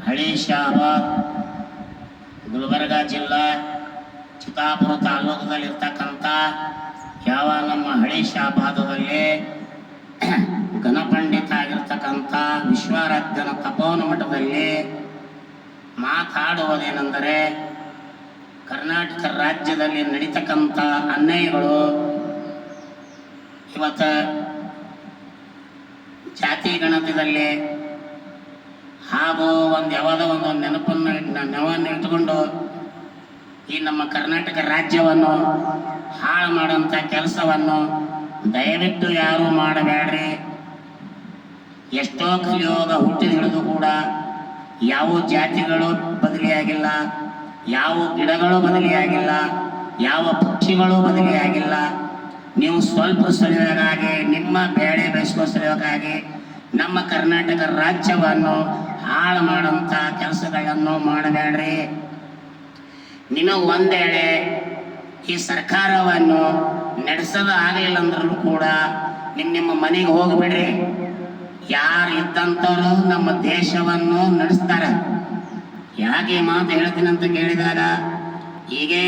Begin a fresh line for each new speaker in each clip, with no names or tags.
ಹಳಿ ಶಾಬಾದ್ ಗುಲ್ಬರ್ಗ ಜಿಲ್ಲಾ ಚಿತ್ತಾಪುರ ತಾಲೂಕದಲ್ಲಿರ್ತಕ್ಕಂಥ ಯಾವ ನಮ್ಮ ಹಳಿ ಶಾಬಾದದಲ್ಲಿ ಗಣಪಂಡಿತ ಆಗಿರ್ತಕ್ಕಂಥ ವಿಶ್ವಾರಾಧ್ಯನ ತಪೋವನ ಮಠದಲ್ಲಿ ಮಾತಾಡುವುದೇನೆಂದರೆ, ಕರ್ನಾಟಕ ರಾಜ್ಯದಲ್ಲಿ ನಡೀತಕ್ಕಂಥ ಅನ್ಯಾಯಗಳು ಇವತ್ತು ಜಾತಿ ಗಣತಿಯಲ್ಲಿ ಹಾಗೂ ಯಾವುದೋ ಒಂದು ನೆನವನ್ನು ಇಟ್ಟುಕೊಂಡು ಈ ನಮ್ಮ ಕರ್ನಾಟಕ ರಾಜ್ಯವನ್ನು ಹಾಳು ಮಾಡುವಂಥ ಕೆಲಸವನ್ನು ದಯವಿಟ್ಟು ಯಾರೂ ಮಾಡಬೇಡ್ರಿ. ಎಷ್ಟೋ ಕಲಿಯೋಗ ಹುಟ್ಟಿದ ಹಿಡಿದು ಕೂಡ ಯಾವ ಜಾತಿಗಳು ಬದಲಿಯಾಗಿಲ್ಲ, ಯಾವ ಗಿಡಗಳು ಬದಲಿಯಾಗಿಲ್ಲ, ಯಾವ ಪಕ್ಷಿಗಳು ಬದಲಿಯಾಗಿಲ್ಲ. ನೀವು ಸ್ವಲ್ಪ ಸಲುವಾಗಿ ನಿಮ್ಮ ಬೇಳೆ ಬೇಯಿಸುವ ಸಲುವಾಗಿ ನಮ್ಮ ಕರ್ನಾಟಕ ರಾಜ್ಯವನ್ನು ಹಾಳು ಮಾಡುವಂಥ ಕೆಲಸಗಳನ್ನು ಮಾಡಬೇಡ್ರಿ. ನಿಮಗೆ ಒಂದೇಳೆ ಈ ಸರ್ಕಾರವನ್ನು ನಡೆಸೋದು ಆಗಲಿಲ್ಲ ಅಂದ್ರೂ ಕೂಡ ನಿಮ್ಮ ಮನೆಗೆ ಹೋಗಿಬಿಡ್ರಿ. ಯಾರು ಇದ್ದಂಥವ್ರು ನಮ್ಮ ದೇಶವನ್ನು ನಡೆಸ್ತಾರೆ. ಯಾಕೆ ಮಾತು ಹೇಳ್ತೀನಿ ಅಂತ ಕೇಳಿದಾಗ, ಹೀಗೇ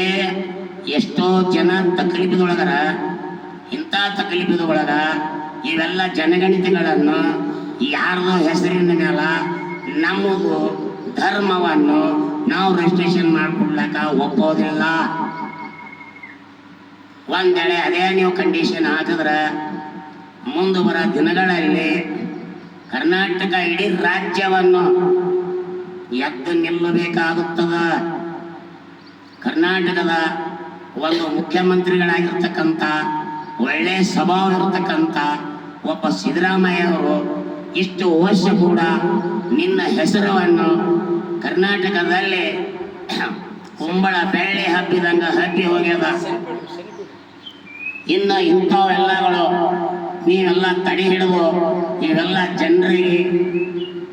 ಎಷ್ಟೋ ಜನ ತಕಲೀಫಿದೊಳಗರ, ಇಂಥ ತಕಲೀಫಿದೊಳಗ ಇವೆಲ್ಲ ಜನಗಣತಿಗಳನ್ನು ಯಾರ್ದೋ ಹೆಸರಿನ ಮೇಲೆ ನಮ್ಮದು ಧರ್ಮವನ್ನು ನಾವು ರಿಜಿಸ್ಟ್ರೇಷನ್ ಮಾಡ್ಕೊಡ್ಲಕ್ಕ ಒಪ್ಪೋದಿಲ್ಲ. ಒಂದೇಳೆ ಅದೇ ನೀವು ಕಂಡೀಷನ್ ಹಾಕಿದ್ರೆ ಮುಂದೆ ಬರೋ ದಿನಗಳಲ್ಲಿ ಕರ್ನಾಟಕ ಇಡೀ ರಾಜ್ಯವನ್ನು ಎದ್ದು ನಿಲ್ಲಬೇಕಾಗುತ್ತದ. ಕರ್ನಾಟಕದ ಒಂದು ಮುಖ್ಯಮಂತ್ರಿಗಳಾಗಿರ್ತಕ್ಕಂಥ ಒಳ್ಳೆ ಸ್ವಭಾವ ಇರತಕ್ಕಂಥ ಒಬ್ಬ ಸಿದ್ದರಾಮಯ್ಯ ಅವರು ಇಷ್ಟು ವರ್ಷ ಕೂಡ ನಿನ್ನ ಹೆಸರನ್ನು ಕರ್ನಾಟಕದಲ್ಲಿ ಕುಂಬಳ ಬೆಳ್ಳಿ ಹಬ್ಬಿದಂಗ ಹಬ್ಬಿ ಹೋಗ್ಯದ. ಇನ್ನು ಇಂಥವೆಲ್ಲಗಳು ನೀವೆಲ್ಲ ತಡೆ ಹಿಡಿದು ಇವೆಲ್ಲ ಜನರಿಗೆ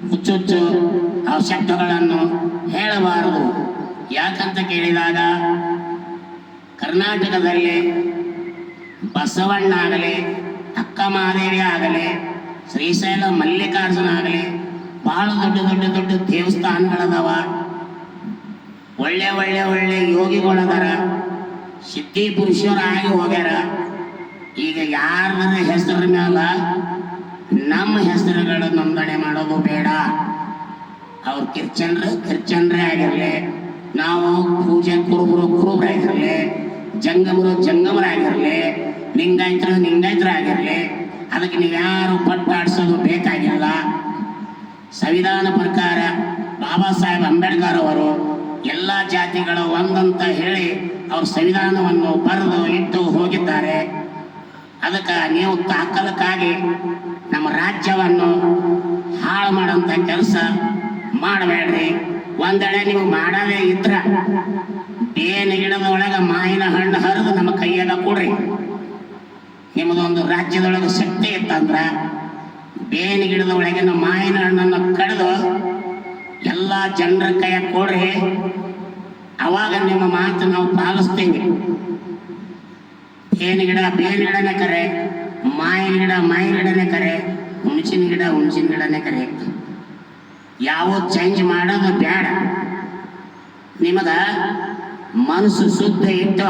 ಹುಚ್ಚುಚ್ಚು ಆ ಶಬ್ದಗಳನ್ನು ಹೇಳಬಾರದು. ಯಾಕಂತ ಕೇಳಿದಾಗ, ಕರ್ನಾಟಕದಲ್ಲಿ ಬಸವಣ್ಣ ಆಗಲಿ, ಅಕ್ಕ ಮಹಾದೇವಿ ಆಗಲಿ, ಶ್ರೀಶೈಲ ಮಲ್ಲಿಕಾರ್ಜುನ ಆಗಲಿ, ಬಹಳ ದೊಡ್ಡ ದೇವಸ್ಥಾನಗಳದಾವ. ಒಳ್ಳೆ ಯೋಗಿಗಳದಾರ, ಸಿದ್ಧಿ ಪುರುಷರಾಗಿ ಹೋಗ್ಯಾರ. ಈಗ ಯಾರ ಹೆಸರ ಮ್ಯಾಲ ನಮ್ಮ ಹೆಸರುಗಳು ನೋಂದಣಿ ಮಾಡೋದು ಬೇಡ. ಅವ್ರು ಕಿರ್ಚನ್ರೇ ಆಗಿರಲಿ, ನಾವು ಪೂಜೆ ಕುರುಬರಾಗಿರಲಿ, ಜಂಗಮರಾಗಿರಲಿ, ಲಿಂಗಾಯತರಾಗಿರಲಿ, ಅದಕ್ಕೆ ನೀವು ಯಾರು ಪಟ್ಟಾಡಿಸೋದು ಬೇಕಾಗಿಲ್ಲ. ಸಂವಿಧಾನ ಪ್ರಕಾರ ಬಾಬಾ ಸಾಹೇಬ್ ಅಂಬೇಡ್ಕರ್ ಅವರು ಎಲ್ಲ ಜಾತಿಗಳು ಒಂದಂತ ಹೇಳಿ ಅವ್ರ ಸಂವಿಧಾನವನ್ನು ಬರೆದು ಇಟ್ಟು ಹೋಗಿದ್ದಾರೆ. ಅದಕ್ಕೆ ನೀವು ತಾಕಲಕ್ಕಾಗಿ ನಮ್ಮ ರಾಜ್ಯವನ್ನು ಹಾಳು ಮಾಡೋಂಥ ಕೆಲಸ ಮಾಡಬೇಡ್ರಿ. ಒಂದೆಡೆ ನೀವು ಮಾಡದೇ ಇದ್ರ ಬೇನೆ ಗಿಡದ ಒಳಗೆ ಮಾವಿನ ಹಣ್ಣು ಹರಿದು ನಮ್ಮ ಕೈಯಾಗ ಕೊಡ್ರಿ. ನಿಮ್ಮದೊಂದು ರಾಜ್ಯದೊಳಗೆ ಶಕ್ತಿ ಇತ್ತಂದ್ರ ಬೇನೆ ಗಿಡದ ಒಳಗಿನ ಮಾವಿನ ಹಣ್ಣನ್ನು ಕಡಿದು ಎಲ್ಲ ಜನರ ಕೈಯಾಗ ಕೊಡ್ರಿ. ಅವಾಗ ನಿಮ್ಮ ಮಾತು ನಾವು ಪಾಲಿಸ್ತೀವಿ. ಬೇನೆ ಗಿಡನೇ ಕರೆ, ಮಾವಿನ ಗಿಡನೇ ಕರೆ, ಹುಣಸಿನ ಗಿಡನೇ ಕರೆ. ಯಾವ ಚೇಂಜ್ ಮಾಡೋದು ಬೇಡ. ನಿಮಗ ಮನಸ್ಸು ಶುದ್ಧ ಇಟ್ಟು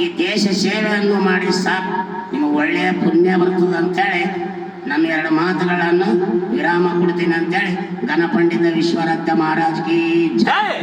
ಈ ದೇಶ ಸೇವೆಯನ್ನು ಮಾಡಿ ಸಾಕು, ನಿಮಗೆ ಒಳ್ಳೆಯ ಪುಣ್ಯ ಬರ್ತದೆ ಅಂತೇಳಿ ನನ್ನ ಎರಡು ಮಾತುಗಳನ್ನು ವಿರಾಮ ಕೊಡ್ತೀನಿ ಅಂತೇಳಿ ಗಣಪಂಡಿತ ವಿಶ್ವರಾಧ್ಯ ಮಹಾರಾಜ್ ಕಿ ಜೈ.